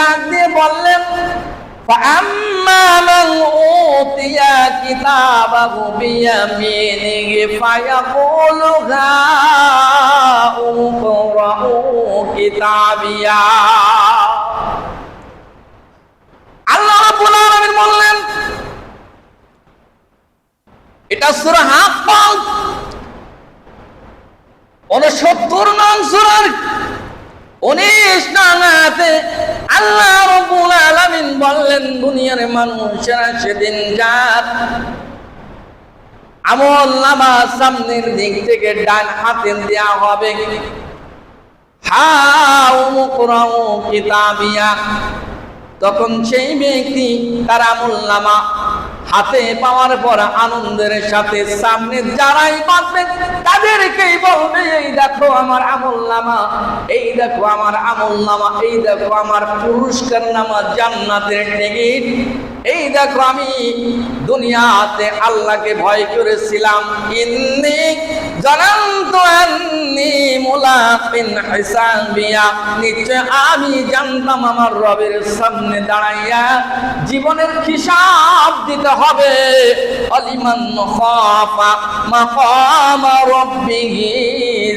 ডাক দিয়ে বললেন, فأما من أوتي كتابه بيمينه فيقول هاؤم اقرءوا كتابيا। আল্লাহ রাব্বুল আলামিন বললেন, এটা সূরা হাক্কাল 69 নং সূরার 19 নং আয়াতে আল্লাহ রাব্বুল আলামিন বললেন, দুনিয়ার মানুষেরা সেদিন যার আমলনামা সামনের দিক থেকে ডান হাতে দেয়া হবে, হাউম ইকরাউ কিতাবিয়া, তখন সেই ব্যক্তি তার আমলনামা হাতে পাওয়ার পর আনন্দের সাথে সামনে যারাই পাবে তাদেরকেই বলবে, এই দেখো আমার আমলনামা, এই দেখো আমার আমলনামা, এই দেখো আমার পুরস্কার নামা, জান্নাতের টিকিট, এই দেখো আমি দুনিয়াতে আল্লাহকে ভয় করেছিলাম, ইন্নী জানান্তু আন্নী মুলাকিন হিসাবিয়া, নিশ্চয় আমি জানতাম আমার রবের সামনে দাঁড়াইয়া জীবনের হিসাব দিতে হবে। আলিমান খাফা মাকাম রাব্বিহি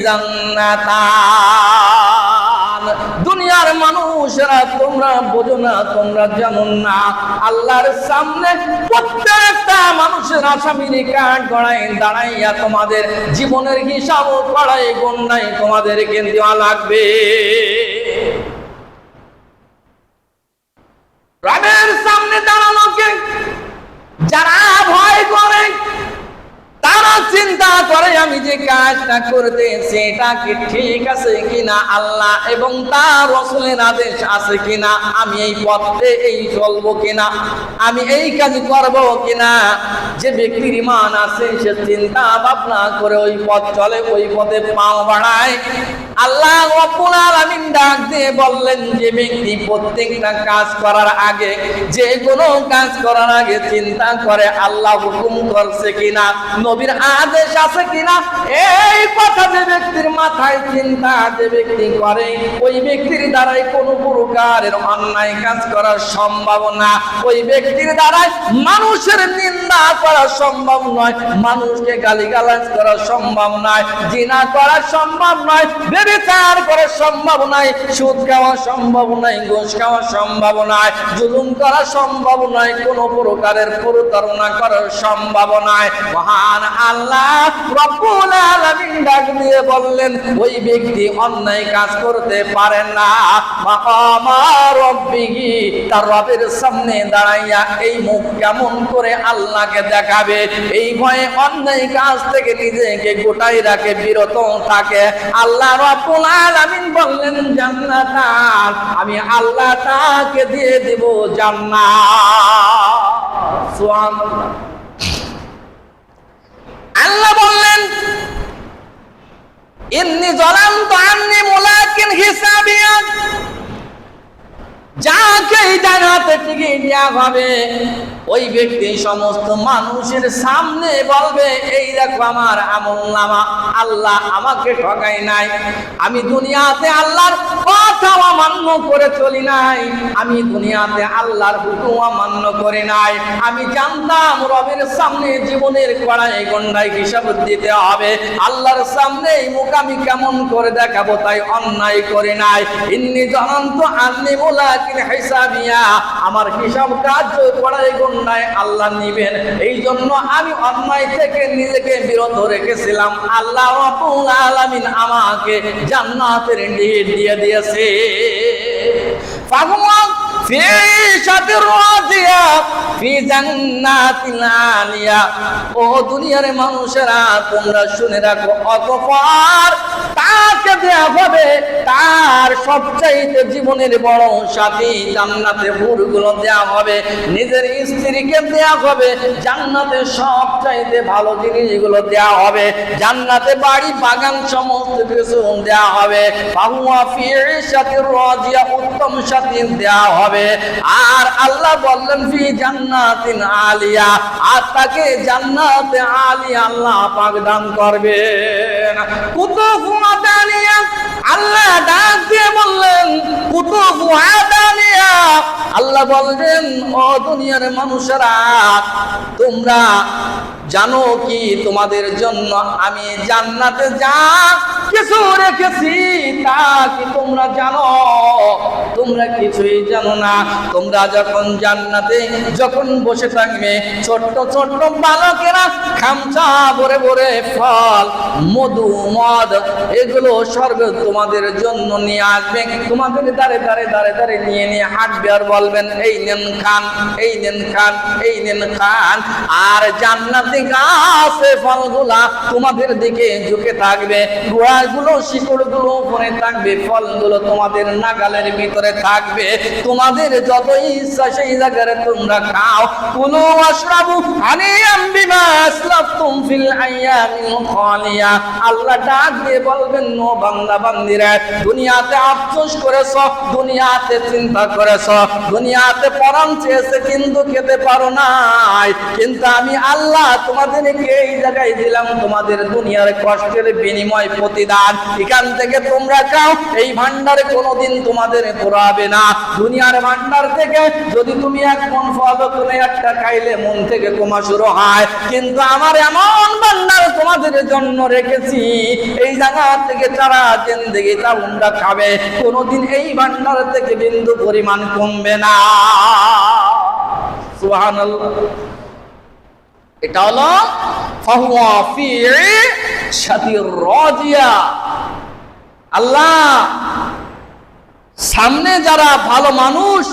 জান্নাতান। দুনিয়ার মানুষরা তোমরা বোঝো না, তোমরা জানো না, আল্লাহর সামনে প্রত্যেকটা মানুষের আসামির কাঠ গড়ায় দাঁড়াইয়া তোমাদের জীবনের হিসাব করাই গণনায় তোমাদেরকে দেওয়া লাগবে। রবের সামনে দাঁড়ানোকে যারা ভয় করে তারা চিন্তা করে আমি যে কাজটা করতেছি এটা কি ঠিক আছে কিনা, আল্লাহ এবং তার রাসূলের আদেশ আছে কিনা, আমি এই পথে এই চলবো কিনা, আমি এই কাজ করব কিনা। যে ব্যক্তির ঈমান আছে সে চিন্তা ভাবনা করে ওই পথ চলে, ওই পথে পাও বাড়ায়। আল্লাহ রাব্বুল আলামিন ডাক দিয়ে বললেন, যে ব্যক্তি প্রত্যেকটা কাজ করার আগে, যে কোনো কাজ করার আগে চিন্তা করে আল্লাহ হুকুম করছে কিনা, নবীর আদেশ আছে কিনা, এই কথা যে ব্যক্তির মাথায় চিন্তা যে ব্যক্তি করে, ওই ব্যক্তির দ্বারাই কোনো প্রকারের অন্যায় কাজ করা সম্ভব না, ওই ব্যক্তির দ্বারাই মানুষের নিন্দা করা সম্ভব নয়, মানুষকে গালিগালাজ করা সম্ভব নয়, জিনা করা সম্ভব নয়, ব্যভিচার করা সম্ভব নয়, সুদ খাওয়া সম্ভব নয়, ঘুষ খাওয়া সম্ভব নয়, জুলুম করা সম্ভব নয়, কোনো প্রকারের প্রতারণা করা সম্ভব নয়। মহান আল্লাহ রাব্বুল আলামিন ডাক দিয়ে বললেন, ওই ব্যক্তি অন্যায় কাজ করতে পারে না, মাকাম রাব্বিহি, তার রবের সামনে দাঁড়াইয়া এই মুখ কেমন করে আল্লাহকে দেখাবে, এই ভয়ে অন্যায় কাজ থেকে নিজেকে গোটাই রাখে, বিরত থাকে। আল্লাহ রাব্বুল আলামিন বললেন, জান্নাত, আমি আল্লাহ তাকে দিয়ে দেব জান্নাত। সুবহানাল্লাহ। আল্লাহ বললেন, ইন্নী যালামতু আন্নী মুলাকিন হিসাবিয়া, যাকে জান্নাতে টিকিট দেওয়া হবে ওই ব্যক্তি সমস্ত মানুষের সামনে বলবে, এই দেখো আমার আমলনামা, আল্লাহ আমাকে ঠকাই নাই, আমি দুনিয়াতে আল্লাহর কথা অমান্য করে চলি নাই, আমি দুনিয়াতে আল্লাহর হুকুম অমান্য করি নাই, আমি জানতাম রবের সামনে জীবনের কড়াই গন্ডায় হিসাব দিতে হবে, আল্লাহর সামনে এই মুখ আমি কেমন করে দেখাবো, তাই অন্যায় করি নাই। ইন্নী জানান্তু আন্নী মুলাকিন হিসাবিয়া, আমার হিসাব কার্য কড়াই গন্ডায় আল্লাহ নিবেন, এই জন্য আমি অন্যায় থেকে নিজেকে বিরত রেখেছিলাম। আল্লাহ রাব্বুল আলামিন আমাকে জান্নাতের টিকিট দিয়ে দিয়েছে। ফাহুয়া ফি শাতির রাদিয়া ফি জান্নাতিল আলিয়া। ও দুনিয়ার মানুষেরা তোমরা শুনে রাখো, অতঃপর তাকে দেয়া হবে তার সবচাইতে জীবনের বড় সাথী, জান্নাতে হুরগুলো দেয়া হবে, নিজের স্ত্রীকে দেয়া হবে, জান্নাতে সবচাইতে ভালো জিনিসগুলো দেয়া হবে, জান্নাতে বাড়ি বাগান সমস্ত কিছু দেয়া হবে। ফাহুয়া ফি শাতির রাদিয়া, উত্তম সাথী দেয়া হবে। আর আল্লাহ বললেন ফি জান্নাতিন আলিয়া, আর তাকে জান্নাতে আলিয়া আল্লাহ পাক দান করবেন। কুতুফুয়া দানিয়া, আল্লাহ ডাক দিয়ে বললেন কুতুফুয়া দানিয়া, আল্লাহ বলবেন, ও দুনিয়ার মানুষেরা, তোমরা জানো কি তোমাদের জন্য আমি জান্নাতে যা কিছু রেখেছি তা কি তোমরা জানো? তোমরা কিছুই জানো না। তোমরা যখন জান্নাতে যখন বসে থাকবে, ছোট্ট ছোট্ট বালকেরা খামচা ভরে ভরে ফল, মধু, মদ, এগুলো শরবত তোমাদের জন্য নিয়ে আসবে। তোমাদের দাঁড়ে দাঁড়ে দাঁড়ে দাঁড়ে নিয়ে নিয়ে হাঁটবে আর বলবেন, এই নেন খান, এই নেন খান, এই নেন খান। আর জান্নাতি গাছে ফলগুলা তোমাদের দিকে ঝুঁকে থাকবে, গোড়াগুলো শিকড়গুলো উপরে থাকবে, ফলগুলো তোমাদের নাগালের ভিতরে থাকবে। তোমাদের যত ইচ্ছা সেই জায়গায় তোমরা খাও। কুলু ওয়াশরাবু হানিয়াম বিমা আসলাফতুম ফিল আইয়ামিল খালিয়া। আল্লাহ ডাক দিয়ে বলবেন, নো বান্দা বান্দিরা, দুনিয়াতে আফসোস করেছো, দুনিয়াতে চিন্তা করেছো, দুনিয়াতে পরাণ চেয়েছে কিন্তু খেতে পারো নাই, কিন্তু আমি আল্লাহ তোমাদেরকে এই জায়গায় দিলাম তোমাদের দুনিয়ার কষ্টের বিনিময় প্রতিদান। এখান থেকে তোমরা খাও, এই ভান্ডারে কোনোদিন তোমাদের পোড়াবে না। দুনিয়ার ভান্ডার থেকে যদি তুমি এক মন ফল তুমি একটা খাইলে মন থেকে কমা শুরু হয়, কিন্তু আমার এমন ভান্ডার তোমাদের জন্য রেখেছি, এই জায়গা থেকে যারা জিন্দেগি তোমরা খাবে, কোনোদিন এই ভান্ডার থেকে বিন্দু পরিমাণ কমবে না। সুবহানাল্লাহ। এটা হলো ফাহুয়া ফি শাতির রাজিয়া। আল্লাহ সামনে যারা ভালো মানুষ,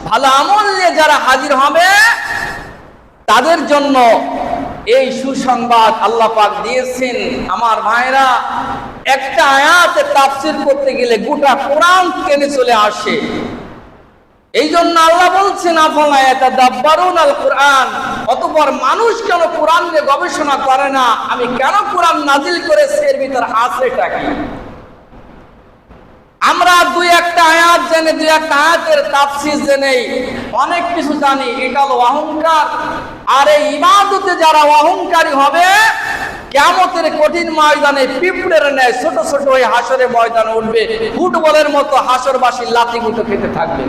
ভালো আমল নিয়ে যারা হাজির হবে, তাদের জন্য এই সুসংবাদ আল্লাহ পাক দিয়েছেন। আমার ভাইরা, একটা আয়াতে তাফসীর করতে গেলে গোটা কোরআন টেনে চলে আসে। এই জন্য আল্লাহ বলছেন, আফালা ইয়াতাদাব্বারুনাল কুরআন, অতঃপর মানুষ কেন কোরআন নিয়ে গবেষণা করে না? আমি কেন কোরআন নাজিল করেছি, এর ভিতর আছেটা কি? আমরা দুই একটা আয়াত জেনে, দুই একটা আয়াতের তাফসীর জেনে অনেক কিছু জানি। এটা হলো অহংকার। আর এই ইবাদতে যারা অহংকারী হবে, কিয়ামতের কঠিন ময়দানে পিঁপড়ের ন্যায় ছোট ছোট ওই হাসরের ময়দানে উঠবে, ফুটবলের মতো হাসরবাসী লাথি গুঁতো খেতে থাকবে।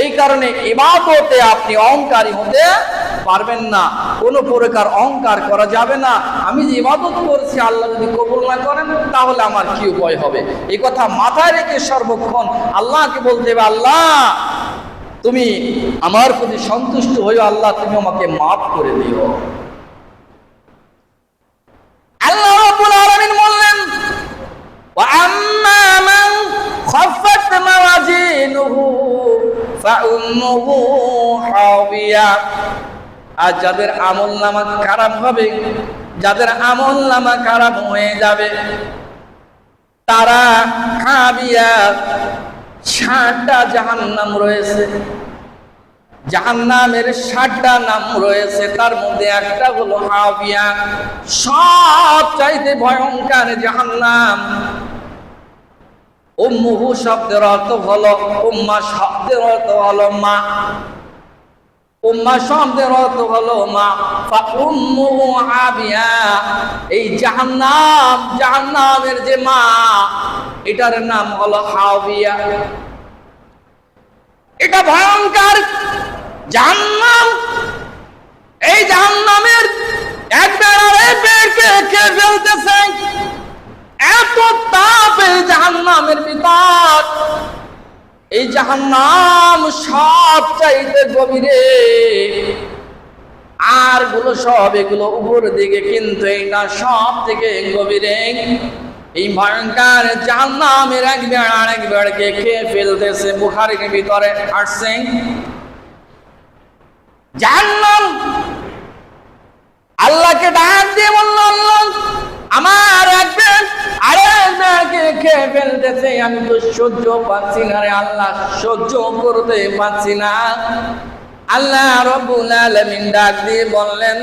এই কারণে ইবাদতে আপনি অহংকারী হতে পারবেন না, কোনো প্রকার অহংকার করা যাবে না। আমি যে ইবাদত করছি, আল্লাহ যদি কবুল না করেন তাহলে আমার কি উপায় হবে? এই কথা মাথায় রেখে সর্বক্ষণ আল্লাহকে বলতে হবে, আল্লাহ তুমি আমার প্রতি সন্তুষ্ট হইও, আল্লাহ তুমি আমাকে মাফ করে দিও। আল্লাহ রাব্বুল আলামিন বললেন, ওয়া আম্মা মান খাফফাত মাওয়াজিনুহু ফাউম্মুহু হাবিয়া। আর যাদের আমলনামা খারাপ হবে, যাদের আমলনামা খারাপ হয়ে যাবে, তারা হাবিয়া, 60টা জাহান্নাম রয়েছে। জাহান্নামের 60টা নাম রয়েছে, তার মধ্যে একটা হলো হাবিয়া, সবচাইতে ভয়ঙ্কর জাহান্নাম। উম্মুহু শব্দের অর্থ হলো, উম্মা শব্দের অর্থ হলো মা, উম্মা শব্দের অর্থ হলো মা। ফাউম্মুহু হাবিয়া, এই জাহান্নাম, জাহান্নামের যে মা, এটার নাম হলো হাবিয়া। এটা ভয়ঙ্কর জাহান্নাম। এই জাহান্নামের একবার আরেকবারকে খেয়ে ফেলতেছে, এত তাপ এই জাহান্নামের ভিতর। এই জাহান্নাম সব চাইতে গভীরে, আর গুলো সব এগুলো উপর দিকে, কিন্তু এটা সব থেকে গভীরে। এই ভয়ঙ্কর জাহান্নামের একবার আরেকবারকে খেয়ে ফেলতেছে। বুখারীর ভিতরে আসছে, জাহান্নাম আল্লাহকে ডাক দিয়ে বলল, আল্লাহ আমার একবার আরেকবারকে খেয়ে ফেলতেছে, আমি তো সহ্য পাচ্ছি না রে আল্লাহ, সহ্য করতে পারছি না। আল্লাহ রাব্বুল আলামিন ডাক দিয়ে বললেন,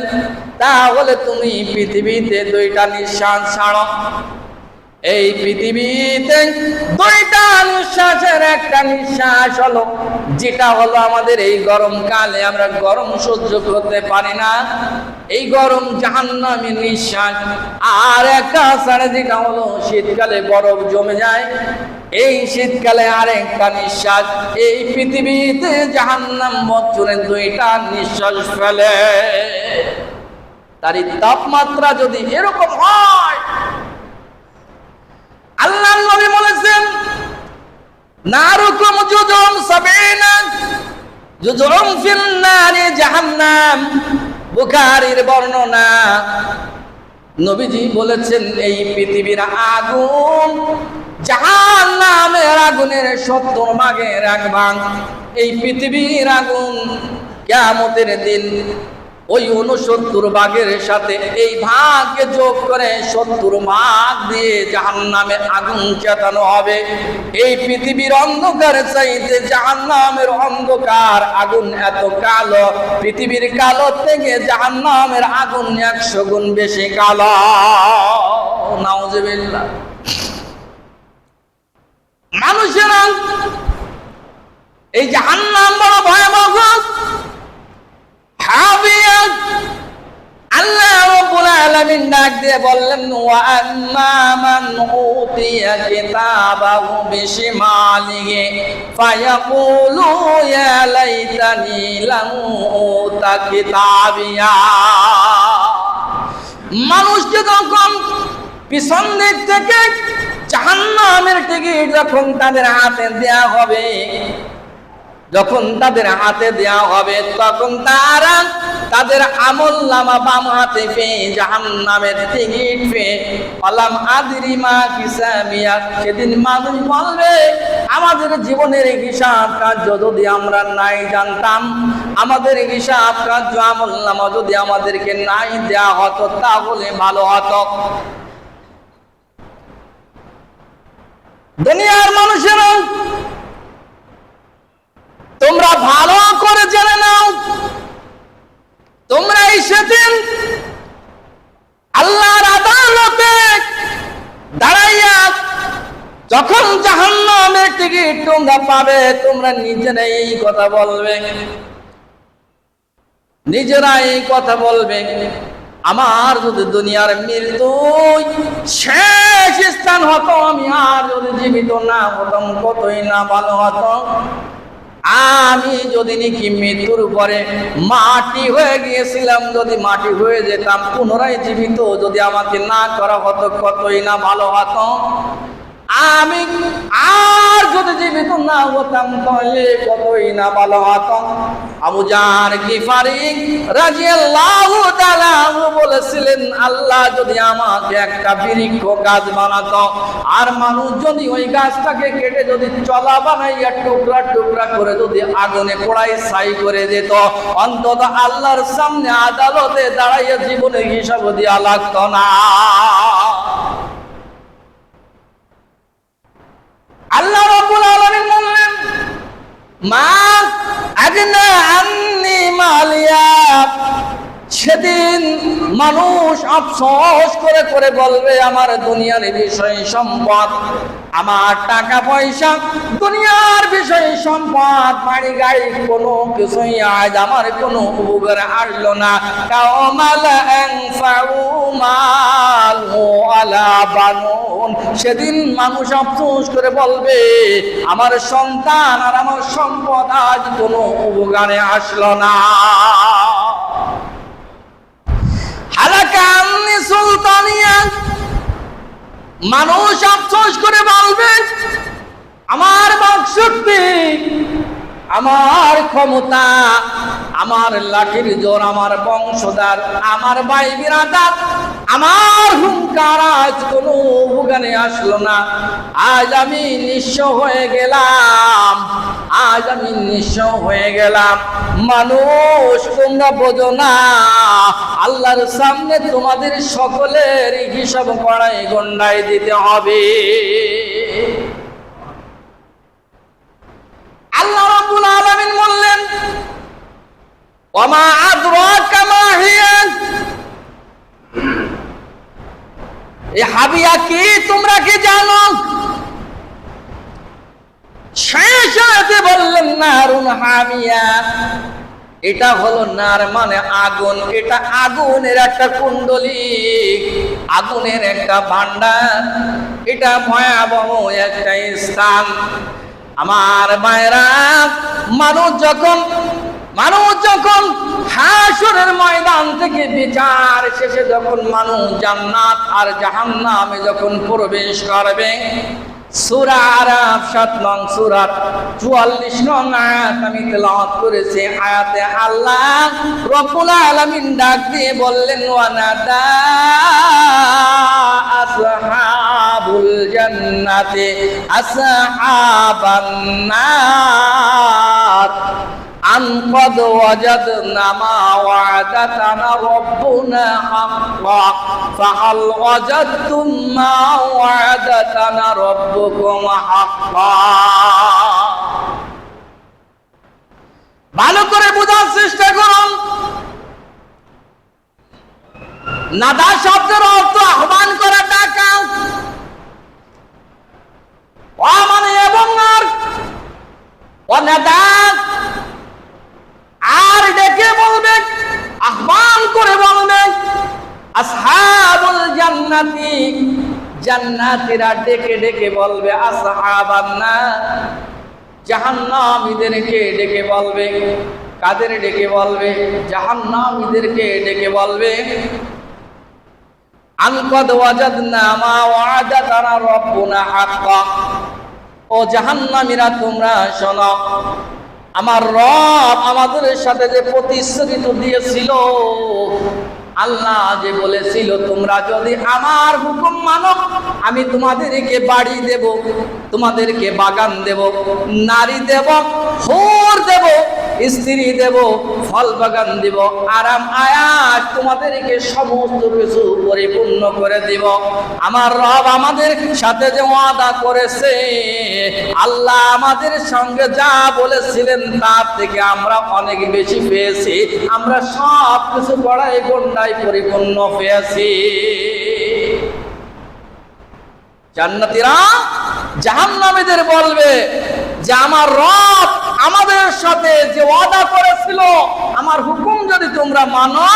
তাহলে তুমি পৃথিবীতে 2টা নিঃশ্বাস ছাড়ো। এই পৃথিবীতে দুইটা নিঃশ্বাসের একটা নিঃশ্বাস হলো, যেটা হলো আমাদের এই গরমকালে আমরা গরম সহ্য করতে পারি না, এই গরম জাহান্নামের নিঃশ্বাস। আর একটা আছে যেটা হলো শীতকালে বরফ জমে যায়, এই শীতকালে আরেকটা নিঃশ্বাস। এই পৃথিবীতে জাহান্নাম বছরে দুইটা নিঃশ্বাস ফেলে। তার তাপমাত্রা যদি এরকম হয়, আল্লাহ নবী বলেছেন নারুকুম জুজুম সাবিনা জুজুম ফিল নারি জাহান্নাম। বুখারীর বর্ণনা, নবীজি বলেছেন এই পৃথিবীর আগুন জাহান্নামের আগুনের 70 ভাগের 1 ভাগ। এই পৃথিবীর আগুন কিয়ামতের দিন ওই 69 ভাগের সাথে এই ভাগকে যোগ করে 70 ভাগ দিয়ে জাহান্নামের আগুন চেতানো হবে। এই পৃথিবীর অন্ধকার চাইতে জাহান্নামের অন্ধকার আগুন এত কালো, পৃথিবীর কালো থেকে জাহান্নামের আগুন 100 গুণ বেশি কালো। নাউজুবিল্লাহ। মানুষেরা এই জাহান্নাম বড় ভয়াবহ। আল্লাহ রাব্বুল আলামিন ডাক দিয়ে বললেন ওয়া আম্মা মান উতিয়া কিতাবাহু বিশিমালিহি ফায়াকুলু ইয়া লাইতানি লাম উতা কিতাবিয়া। মানুষকে যখন পিছন দিক থেকে জাহান্নামের টিকিট যখন তাদের হাতে দেয়া হবে, যখন তাদের হাতে দেয়া হবে, তখন তারা তাদের আমলনামা বাম হাতে পেয়ে জাহান্নামের টিকিট পেয়ে আলাম আদরি মা হিসাবিয়া। সেদিন মানুষ বলবে আমাদের জীবনের হিসাব কার্য যদি আমরা নাই জানতাম, আমাদের হিসাব কার্য আমলনামা যদি আমাদেরকে নাই দেয়া হতো তাহলে ভালো হতো। দুনিয়ার মানুষেরা তোমরা ভালো করে জেনে নাও, তোমরা এই সেদিন আল্লাহর আদালতে দাঁড়াইয়া যখন জাহান্নামের টিকিট তোমরা পাবে, তোমরা নিজেরাই এই কথা বলবে, নিজেরাই এই কথা বলবে আমার যদি দুনিয়ার মৃত্যু শেষ স্থান হতো, আমি আর যদি জীবিত না হতাম কতই না ভালো হতো। আমি যদি নাকি মৃত্যুর পরে মাটি হয়ে গিয়েছিলাম, যদি মাটি হয়ে যেতাম, পুনরায় জীবিত যদি আমাকে না করা হতো কতই না ভালো হতো। আমি আর যদি জীবিত না হতাম তাহলে কতই না ভালো হতো। আবু জার গিফারি রাদিয়াল্লাহু তাআলা বলেছিলেন আল্লাহ যদি আমাকে একটা বৃক্ষ গাছ বানাতো, আর মানুষ যদি ওই গাছটাকে কেটে যদি চলা বানাইয়া টুকরা টুকরা করে যদি আগুনে পোড়াই ছাই করে দিত, অন্তত আল্লাহর সামনে আদালতে দাঁড়াইয়া জীবনের হিসাব দেওয়া লাগতো না। আল্লাহ রাব্বুল আলামিন বললেন মা আগনা আন্নি মালিয়া। সেদিন মানুষ আফসোস করে করে বলবে আমার দুনিয়ার বিষয় সম্পদ, আমার টাকা পয়সা, দুনিয়ার বিষয় সম্পদ, বাড়ি গাড়ি কোনো কিছুই আজ আমার কোনো উপকারে আসলো না। কাওমালা আনফাউ মালু আলা বানুন। সেদিন মানুষ আফসোস করে বলবে আমার সন্তান আর আমার সম্পদ আজ কোনো উপকারে আসলো না। হালাকান্নি সুলতানিয়া। মানুষ আফসোস করে বলবে আমার বাকশক্তি, আমার ক্ষমতা, আমার লাঠির জোর, আমার বংশধর, আমার ভাই বিরাদার, আমার হুঙ্কার আজ কোনো উপকারে আসলো না। আজ আমি নিঃস্ব হয়ে গেলাম, আজ আমি নিঃস্ব হয়ে গেলাম। মানুষ তোমরা বোঝো না আল্লাহর সামনে তোমাদের সকলের হিসাব করাই গন্ডায় দিতে হবে। আল্লাহ রাব্বুল আলামিন বললেন ওয়ামা আদরাকা মা হিয়া। এই হাবিয়া কি তোমরা কি জানো? শেষ আয়াতে বললেন নারুন হামিয়া, এটা হলো নার মানে আগুন, এটা আগুনের একটা কুণ্ডলী, আগুনের একটা ভান্ডার, এটা ভয়াবহ একটা স্থান। আমার মায়েরা, মানুষ যখন হাসরের ময়দান থেকে বিচার শেষে যখন মানুষ জান্নাত আর জাহান্নামে যখন প্রবেশ করবে, সূরা আরাফ 7 নং সূরার 44 নং আয়াত আমি তেলাওয়াত করেছি। আয়াতে আল্লাহ রব্বুল আলামিন ডাক দিয়ে বললেন, ওয়ানাদা আসহাবুল জান্নাতি আসহাবান নার আন ক্বাদ ওয়াজাদনা মা ওয়া'দাতানা রাব্বুনা হাক্কা ফাহাল ওয়াজাদতুম মা ওয়া'দাতানা রাব্বুকুম হাক্কা। ভালো করে বোঝার চেষ্টা করুন। নাদা শব্দের অর্থ আহ্বান করা, ডাকা, মানে এবং আর আর ডেকে বলবে, আহ্বান করে বলবে। আসহাবুল জান্নাতি, জান্নাতীরা ডেকে ডেকে বলবে। আসহাবান নার, জাহান্নামীদেরকে ডেকে বলবে। কাদের ডেকে বলবে? জাহান্নামীদেরকে ডেকে বলবে। আন ক্বাদ ওয়াজাদনা মা ওয়া'দাতানা রাব্বুনা হাক্কা, ও জাহান্নামীরা তোমরা শোনো, আমার রব আমাদের সাথে যে প্রতিশ্রুতি দিয়েছিল, আল্লাহ যে বলেছিল তোমরা যদি আমার হুকুম মানো আমি তোমাদেরকে বাড়ি দেব, তোমাদেরকে বাগান দেব, নারী দেব, হুর দেব, স্ত্রী দেব, ফল বাগান দেব, আরাম আয়াত তোমাদেরকে সমস্ত কিছু পরিপূর্ণ করে দেব। আমার রব আমাদের সাথে যে ওয়াদা করেছে, আল্লাহ আমাদের সঙ্গে যা বলেছিলেন তার থেকে আমরা অনেক বেশি পেয়েছি, আমরা সব কিছু বড়াই গন্ডায় পরিপূর্ণ পেয়েছি। জান্নাতীরা জাহান্নামীদের বলবে যে আমার রব আমাদের সাথে যে ওয়াদা করেছিল, আমার হুকুম যদি তোমরা মানো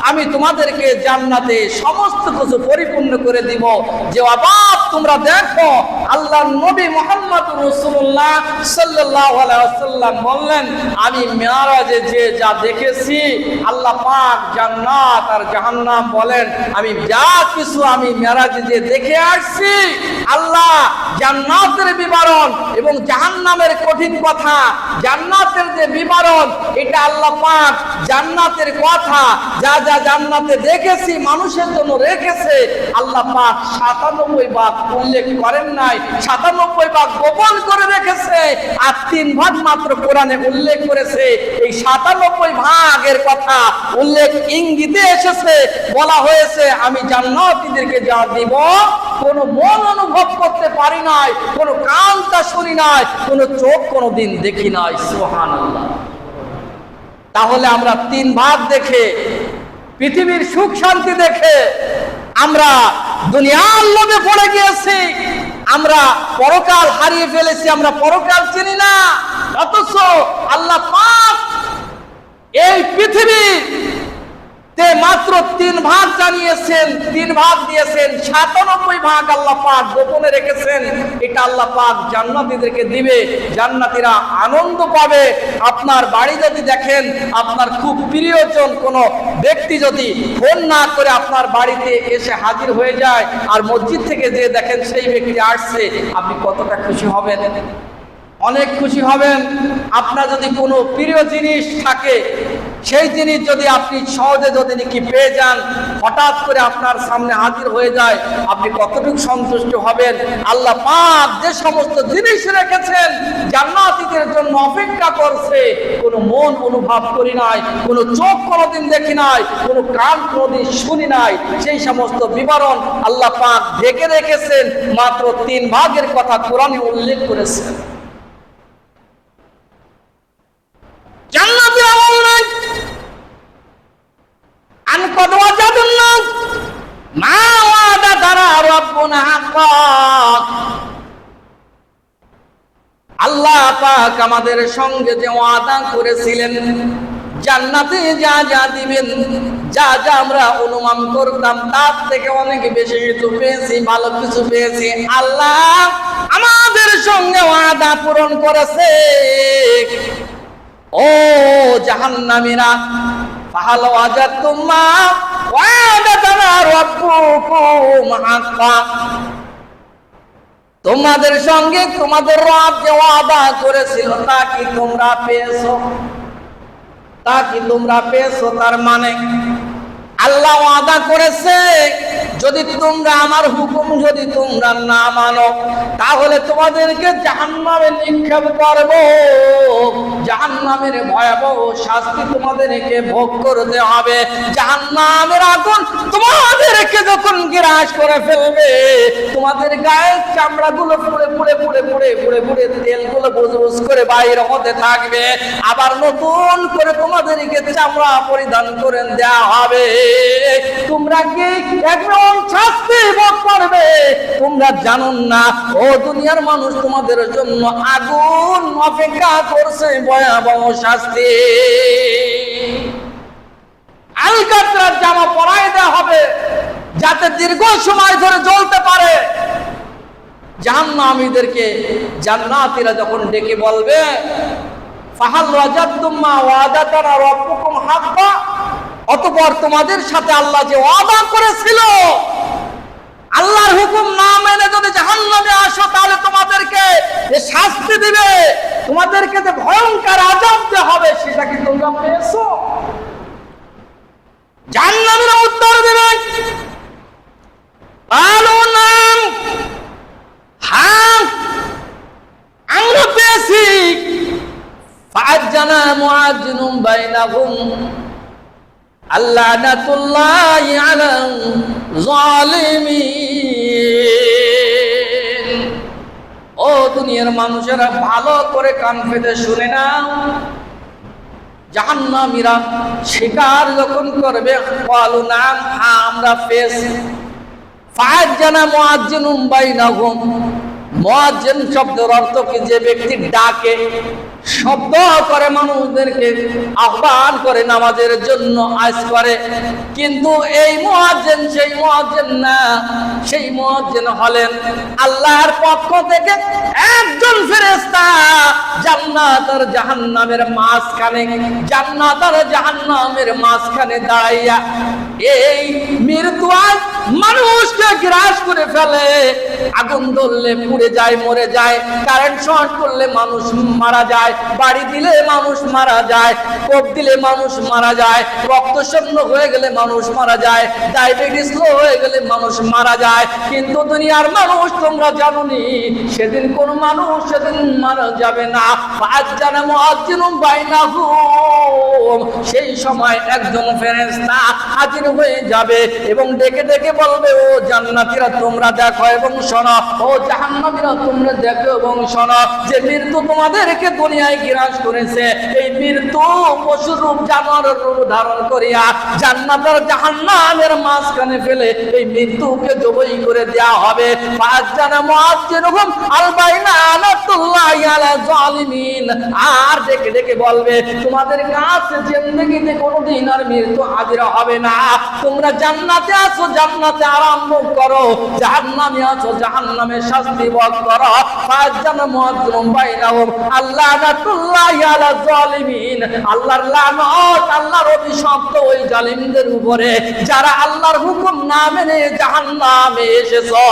আমি তোমাদেরকে জান্নাতে সমস্ত কিছু পরিপূর্ণ করে দিব। যে অবাক তোমরা দেখো, আল্লাহর নবী মুহাম্মদ রাসূলুল্লাহ সাল্লাল্লাহু আলাইহি ওয়াসাল্লাম বললেন, আমি মেরাজে যে যা দেখেছি, আল্লাহ পাক জান্নাত আর জাহান্নাম বলেন, আমি যা কিছু আমি মেরাজে যে দেখে আসছি, আল্লাহ জান্নাতের বিবরণ এবং জাহান্নামের কঠিন কথা, জান্নাতের যে বিবরণ, এটা আল্লাহ পাক জান্নাতের কথা যা যা জান্নাতে দেখেছি মানুষের জন্য রেখেছে, আল্লাহ পাক 97 ভাগ উল্লেখ করেন নাই, 97 ভাগ গোপন করে রেখেছে, আর 3 ভাগ মাত্র কোরআনে উল্লেখ করেছে। এই 97 ভাগের কথা উল্লেখ ইঙ্গিতে এসেছে, বলা হয়েছে আমি জান্নাতীদেরকে যা দিব কোনো মন অনুভব করতে পারি নাই, কোনো কান তা শুনি নাই, কোনো চোখ কোনোদিন দেখি নাই। সুবহানাল্লাহ। তাহলে আমরা 3 ভাগ দেখে, পৃথিবীর সুখ শান্তি দেখে আমরা দুনিয়ার লোভে পড়ে গিয়েছি, আমরা পরকাল হারিয়ে ফেলেছি, আমরা পরকাল চিনি না। অথচ আল্লাহ পাক এই পৃথিবীর মাত্র 3 ভাগ জানিয়েছেন, 3 ভাগ দিয়েছেন, 97 ভাগ আল্লাহ পাক গোপনে রেখেছেন। এটা আল্লাহ পাক জান্নাতীদেরকে দিবে, জান্নাতীরা আনন্দ পাবে। আপনার বাড়ি যদি দেখেন, আপনার খুব প্রিয়জন কোনো ব্যক্তি যদি ফোন না করে আপনার বাড়িতে এসে হাজির হয়ে যায়, আর মসজিদ থেকে যে দেখেন সেই ব্যক্তি আসছে, আপনি কতটা খুশি হবেন? অনেক খুশি হবেন। আপনার যদি কোনো প্রিয় জিনিস থাকে, সেই জিনিস যদি আপনি সহজে যদি নাকি পেয়ে যান, হঠাৎ করে আপনার সামনে হাজির হয়ে যায়, আপনি কতটুকু সন্তুষ্ট হবেন? আল্লাহ পাক যে সমস্ত জিনিস রেখেছেন জান্নাতীদের জন্য অপেক্ষা করছে, কোনো মন অনুভব করি নাই, কোনো চোখ কোনোদিন দেখি নাই, কোনো কান কোনোদিন শুনি নাই, সেই সমস্ত বিবরণ আল্লাহ পাক ঢেকে রেখেছেন। মাত্র 3 ভাগের কথা কোরআনে উল্লেখ করেছেন। জান্নাতীরা বললেন, আন ক্বাদ ওয়াজাদনা মা ওয়া'দাতানা রাব্বুনা হাক্কা। আল্লাহ পাক আমাদের সঙ্গে যে ওয়াদা করেছিলেন জান্নাতে যা যা দিবেন, যা যা আমরা অনুমান করতাম তার থেকে অনেক বেশি কিছু পেয়েছি, ভালো কিছু পেয়েছি। আল্লাহ আমাদের সঙ্গে ওয়াদা পূরণ করেছে। ও জাহান্নামীরা, ফাহাল ওয়াজাতুম মা ওয়াদানা রাব্বুকুম হাক্কা, তোমাদের সঙ্গে তোমাদের রব যে ওয়াদা করেছিল তা কি তোমরা পেয়েছো? তা কি তোমরা পেয়েছো? তার মানে আল্লাহ ওয়াদা করেছে যদি তোমরা আমার হুকুম যদি তোমরা না মানো তাহলে তোমাদেরকে জাহান্নামে নিক্ষেপ করব, জাহান্নামের ভয়াবহ শাস্তি তোমাদেরকে ভোগ করতে হবে। জাহান্নামের আগুন তোমাদেরকে যখন গ্রাস করে ফেলবে, তোমাদের গায়ের চামড়াগুলো পুড়ে পুড়ে পুড়ে পুড়ে পুড়ে পুড়ে তেলগুলো বুজবুজ করে বাইরে হতে থাকবে, আবার নতুন করে তোমাদেরকে চামড়া পরিধান করে দেওয়া হবে। তোমরা কি একদম শাস্তি ভোগ করবে? তোমরা জানো না ও দুনিয়ার মানুষ, তোমাদের জন্য আগুন অপেক্ষা করছে ভয়াবহ শাস্তি। আলকাতরার জামা পরাই দেওয়া হবে যাতে দীর্ঘ সময় ধরে জ্বলতে পারে। জাহান্নামীদেরকে জান্নাতীরা যখন ডেকে বলবে ফাহাল ওয়াজাতুম মা ওয়াদানা রাব্বুকুম হাক্কা, অতঃপর তোমাদের সাথে আল্লাহ যে ওয়াদা করেছিল আল্লাহর হুকুম না মেনে যদি জাহান্নামে আসো তাহলে তোমাদেরকে যে শাস্তি দিবে, তোমাদেরকে যে ভয়ঙ্কর আযাব দেওয়া হবে, সেটা কি তোমরা পেয়েছো? জাহান্নামীরা উত্তর দেবে আলো নাম, হ্যাঁ আমরা পেয়েছি। ফাআজ্জানা মুআজ্জিনুম বাইনাহুম আল্লানাতুল্লাহি আলাল জালিমিন। ও দুনিয়ার মানুষেরা ভালো করে কান পেতে শুনে নাও, জাহান্নামীরা স্বীকার যখন করবে ক্বালু নাম, হ্যাঁ আমরা পেয়েছি। ফাআজ্জানা মুআজ্জিনুম বাইনাহুম, মুআজ্জিন শব্দের অর্থ কি? যে ব্যক্তি ডাকে, শব্দ করে মানুষদেরকে আহ্বান করে নামাজের জন্য আজ করে, কিন্তু এই মুয়াজ্জিন সেই মুয়াজ্জিন না, সেই মুয়াজ্জিন হলেন আল্লাহর পক্ষ থেকে একজন ফেরেশতা। জান্নাত আর জাহান্নামের মাঝখানে, জান্নাত আর জাহান্নামের মাঝখানে দাঁড়াইয়া এই মৃত্যু মানুষকে গ্রাস করে ফেলে। আগুন ধরলে পুড়ে যায়, মরে যায়, কারেন্ট শর্ট করলে মানুষ মারা যায়, বাড়ি দিলে মানুষ মারা যায়, কোপ দিলে মানুষ মারা যায়, রক্ত শূন্য হয়ে গেলে মানুষ মারা যায়, ডায়াবেটিস লো হয়ে গেলে মানুষ মারা যায়। কিন্তু দুনিয়ার মানুষ তোমরা জানোনি সেদিন কোন মানুষ সেদিন মারা যাবে না। ফাআজ্জানা মুআজ্জিনুম বাইনাহুম, সেই সময় একজন ফেরেশতা হাজির হয়ে যাবে এবং ডেকে ডেকে বলবে ও জান্নাতীরা তোমরা দেখো এবং শোনো, ও জাহান্নামীরা তোমরা দেখো এবং শোনো, যে মৃত্যু তোমাদেরকে দুনিয়ায় গ্রাস করেছে, এই মৃত্যু পশুর রূপ জানোয়ারের রূপ ধারণ করিয়া জান্নাত আর জাহান্নামের মাঝখানে ফেলে এই মৃত্যুকে জবাই করে দেওয়া হবে। ফাআজ্জানা মুআজ্জিনুহুম আলবাইনাতুল্লাহি আলা জালিমিন, আর ডেকে ডেকে বলবে তোমাদের কাছে জিন্দেগিতে কোনোদিন আর মৃত্যু হাজির হবে না। তোমরা জান্নাতে আছো, জান্নাতে আরাম ভোগ করো, জাহান্নামে আছো, জাহান্নামে শাস্তি ভোগ করো। ফাআজ্জানা মুআজ্জিনুম বাইনাহুম আল্লানাতুল্লাহি আলা জালিমিন, আল্লাহর লানত, আল্লাহর অভিশপ্ত ওই জালিমদের উপরে যারা আল্লাহর হুকুম না মেনে জাহান্নামে এসেছো।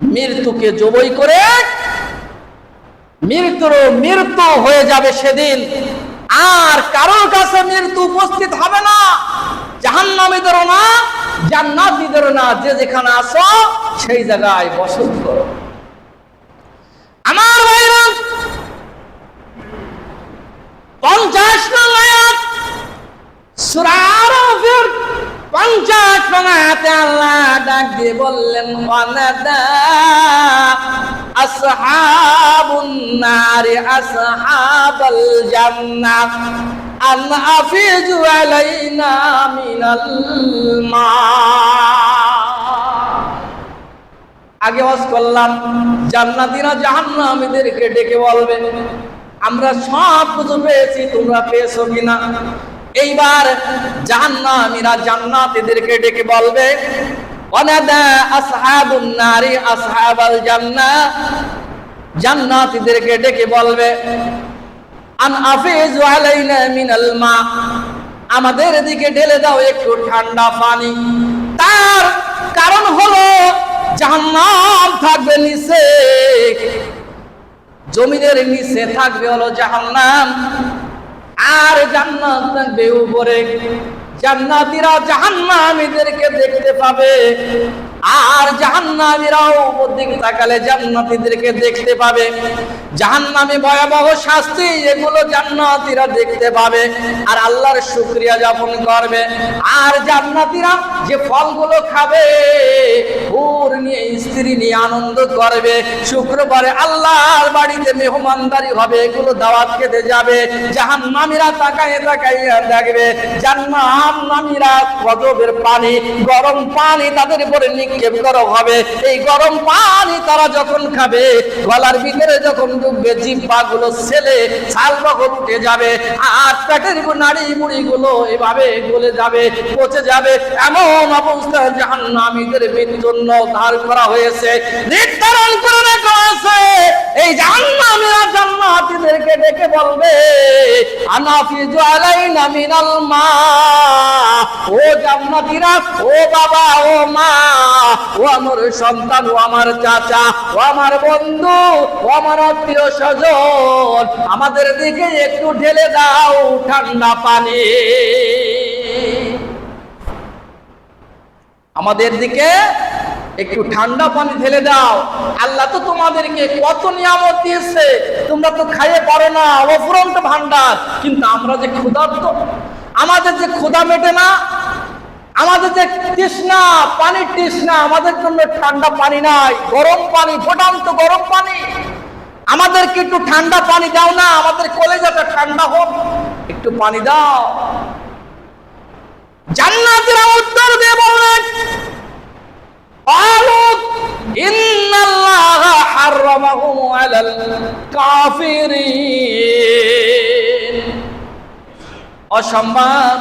মৃত্যুকে জবাই করে মৃত্যু হয়ে যাবে সেদিন, আর কারোর কাছে মৃত্যু উপস্থিত হবে না, জাহান্নামীদেরও না, জান্নাতীদেরও না। যে যেখানে আছো সেই জায়গায় বসত করো। আমার ভাইরা, 50 নং আয়াত সূরা আরাফের 50 নং আয়াতে আল্লাহ ডাক দিয়ে বললেন ওয়ানাদা আসহাবুন নারি আসহাবাল জান্নাহ আন আফিজু আলাইনা মিনাল মা। আগে ওয়াজ করলাম, জান্নাতীরা জাহান্নামীদেরকে ডেকে বলবে, আমরা সব কিছু পেয়েছি, তোমরা পেয়েছো কিনা? এইবার জাহান্নামীরা জান্নাতীদেরকে ডেকে বলবে, ওয়ানাদা আসহাবুন নারি আসহাবাল জান্নাহ, জান্নাতীদেরকে ডেকে বলবে, আন আফিজু আলাইনা মিনাল মা, আমাদের দিকে ঢেলে দাও একটু ঠান্ডা পানি। তার কারণ হলো জাহান্নাম থাকবে নিচে, জমিনের নিচে থাকবে হলো জাহান্নাম, আর জান্নাত থাকবে উপরে। জান্নাতীরা জাহান্নামীদেরকে দেখতে পাবে, আর জাহান্নামীরাও উপর দিকে তাকালে জান্নাতীদেরকে দেখতে পাবে। জাহান্নামী ভয়াবহ শাস্তি, এগুলো জান্নাতীরা দেখতে পাবে আর আল্লাহর শুকরিয়া যাপন করবে। আর জান্নাতীরা যে ফলগুলো খাবে, হুর নিয়ে স্ত্রী নিয়ে আনন্দ করবে। শুক্রবারে আল্লাহর বাড়িতে মেহমানদারি হবে, এগুলো দাওয়াত খেতে যাবে। জাহান্নামীরা তাকায় তাকাইয়া দেখবে জাহান্নামীরা গজবের পানি, গরম পানি তাদের উপরে নিক্ষেপ করা হবে। এই গরম পানি তারা যখন খাবে, গলার ভিতরে যখন ঢুকবে, জিহ্বা গুলো ছেলে ছালবগল উঠে যাবে, আর পেটের নাড়ি মুড়ি গুলো এভাবে গলে যাবে, পচে যাবে। এমন অবস্থা জাহান্নামীদের জন্য ধার করা হয়েছে, নির্ধারণ করে রাখা হয়েছে। এই জাহান্নামীরা জান্নাতীদেরকে ডেকে বলবে, আনাফিজু আলাইনা মিনাল মা, ও জান্নাতীরা, ও বাবা, ও মা, ও আমার সন্তান, ও আমার চাচা, ও আমার বন্ধু, ও আমার আত্মীয় স্বজন, আমাদের দিকে একটু ঢেলে দাও ঠান্ডা পানি, আমাদের দিকে একটু ঠান্ডা পানি ঢেলে দাও। আল্লাহ তো তোমাদেরকে কত নিয়ামত দিয়েছে, তোমরা তো খাইয়ে পারো না, অফুরন্ত ভান্ডার। কিন্তু আমরা যে ক্ষুধার্ত, আমাদের যে ক্ষুধা মেটে না, আমাদের যে তৃষ্ণা, পানির তৃষ্ণা, আমাদের জন্য ঠান্ডা পানি নাই, গরম পানি, ফোটান্ত গরম পানি। আমাদেরকে একটু ঠান্ডা পানি দাও না, আমাদের কলেজাটা ঠান্ডা হোক, একটু পানি দাও। জান্নাতীরা উত্তর দিয়ে বললেন, ইন্নাল্লাহা হারামাহুম আলাল কাফিরিন। অসম্মান,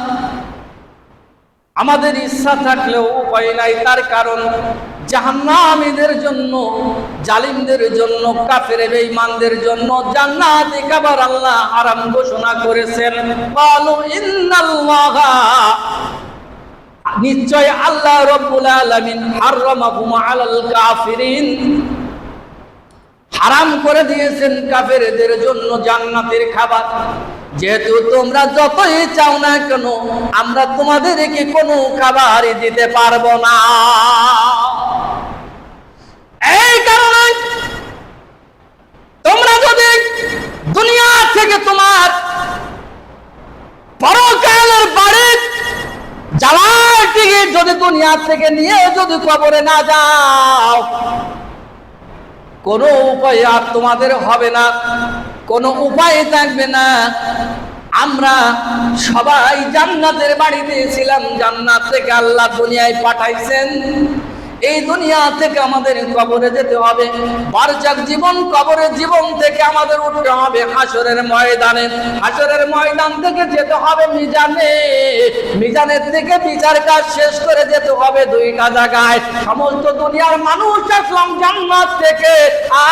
আমাদের ইচ্ছা থাকলেও উপায় নাই। তার কারণ জাহান্নামীদের জন্য, জালিমদের জন্য, কাফের বেঈমানদের জন্য জান্নাতে খাবার আল্লাহ হারাম ঘোষণা করেছেন। ক্বালু ইন্নাল্লাহা, নিশ্চয় আল্লাহ রাব্বুল আলামিন হারামাহুম আলাল কাফিরিন, হারাম করে দিয়েছেন কাফেরদের জন্য জান্নাতের খাবার। যেহেতু তোমরা যতই চাও না কেন, আমরা তোমাদেরকে কোনো খাবারই দিতে পারবো না। এই কারণে তোমরা যদি দুনিয়া থেকে তোমার পরকালের বাড়ি যাওয়ার টিকিট যদি দুনিয়া থেকে নিয়ে যদি কবরে না যাও, কোনো উপায় আর তোমাদের হবে না, কোনো উপায় থাকবে না। আমরা সবাই জান্নাতের বাড়িতে ছিলাম, জান্নাত থেকে আল্লাহ দুনিয়ায় পাঠাইছেন। এই দুনিয়া থেকে আমাদের কবরে যেতে হবে, বারজাক জীবন, কবরের জীবন থেকে আমাদের উঠতে হবে হাসরের ময়দানে, হাসরের ময়দান থেকে যেতে হবে মিজানে, মিজানের থেকে বিচার কাজ শেষ করে যেতে হবে দুইটা জায়গায়। সমস্ত দুনিয়ার মানুষ আসলাম জান্নাত থেকে,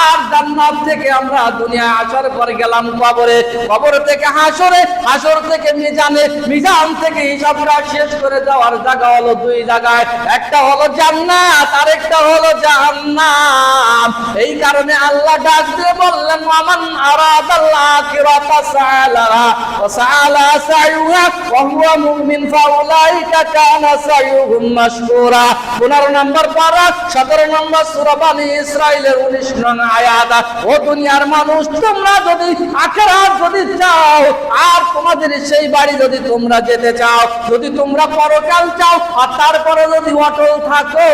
আর জান্নাত থেকে আমরা দুনিয়ায় আসার পর গেলাম কবরে, কবর থেকে হাসরে, হাসর থেকে মিজানে, মিজান থেকে হিসাব কাজ শেষ করে যাওয়ার জায়গা হলো দুই জায়গায়, একটা হলো জান্নাত, আরেকটা হলো জাহান্নাম। এই কারণে আল্লাহ ডাক দিয়ে বললেন, ওয়ামান আরাদাল আখিরাতা সাআলাহা ওয়া সাআলা সাইয়ুহা ওয়া হুয়া মুমিন ফাউলাইকা কানা সাইয়ুহুম মাশকুরা। 15 নম্বর পারা 17 নম্বর সূরা বনী ইসরাঈলের 19 নং আয়াত। ও দুনিয়ার মানুষ, তোমরা যদি আখিরাত যদি চাও, আর তোমাদের সেই বাড়ি যদি তোমরা যেতে চাও, যদি তোমরা পরকাল চাও, আর তারপরে যদি অটল থাকো,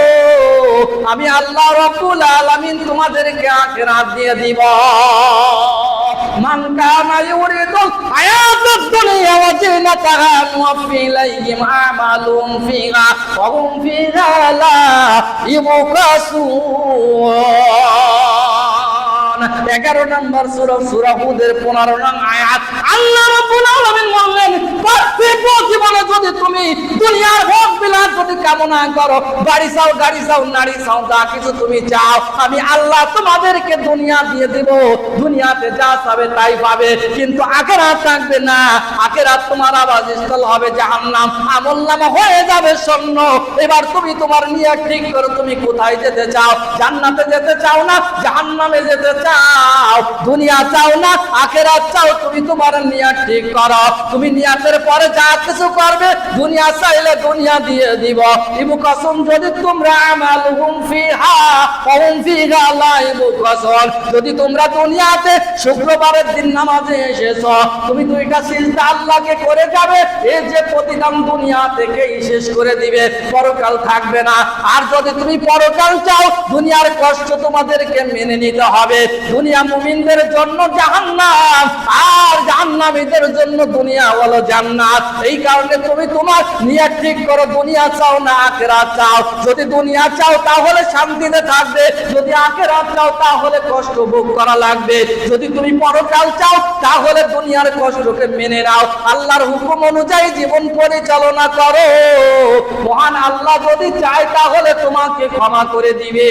আমি আল্লাহ রাব্বুল আলামিন তোমাদেরকে আখিরাত দিয়ে দিব। মান কানা ইউরিদুল হায়াতাদ দুনিয়া ওয়া জিনাতাহা নুওয়াফি ইলাইহিম আমালুহুম ফিহা ওয়া হুম ফিহা লা ইউবকাসুন। 11 নম্বর সূরা হুদের 15 নং আয়াত। আল্লাহ রাব্বুল আলামিন বললেন, পার্থিব জীবনে যদি তুমি দুনিয়ার ভোগ বিলাস যদি কামনা করো, বাড়ি চাও, গাড়ি চাও, নারী চাও, যা কিছু তুমি চাও, আমি আল্লাহ তোমাদেরকে দুনিয়া দিয়ে দেব। দুনিয়াতে যা চাবে তাই পাবে, কিন্তু আখিরাত থাকবে না। আখিরাত তোমার আবাসস্থল হবে জাহান্নাম। আমলনামা হয়ে যাবে শূন্য। এবার তুমি তোমার নিয়ত ঠিক করো, তুমি কোথায় যেতে চাও? জান্নাতে যেতে চাও না জাহান্নামে যেতে চাও? দুনিয়া চাও না আখিরাত চাও? তুমি তোমার নিয়ত ঠিক করো। তুমি নিয়তের পরে যা কিছু করবে, দুনিয়া চাইলে দুনিয়া দিয়ে দিব। ইবুকাসুন, যদি তোমরা আমালুহুম ফিহা ওয়া হুম ফিহা লা ইবুকাসুন, যদি তোমরা দুনিয়াতে শুক্রবারের দিন নামাজে এসেছো, তুমি দুইটা সিজদা আল্লাহকে করে যাবে, এই যে প্রতিদান দুনিয়া থেকেই শেষ করে দিবে, পরকাল থাকবে না। আর যদি তুমি পরকাল চাও, দুনিয়ার কষ্ট তোমাদেরকে মেনে নিতে হবে। দুনিয়া মুমিনদের জন্য জাহান্নাম, আর জাহান্নামীদের জন্য দুনিয়া হলো জান্নাত। এই কারণে তুমি তোমার নিয়ত ঠিক করো, দুনিয়া চাও না আখিরাত চাও? যদি দুনিয়া চাও তাহলে শান্তিতে থাকবে, যদি আখিরাত চাও তাহলে কষ্ট ভোগ করা লাগবে। যদি তুমি পরকাল চাও তাহলে দুনিয়ার কষ্টকে মেনে নাও, আল্লাহর হুকুম অনুযায়ী জীবন পরিচালনা করো। মহান আল্লাহ যদি চায় তাহলে তোমাকে ক্ষমা করে দিবে।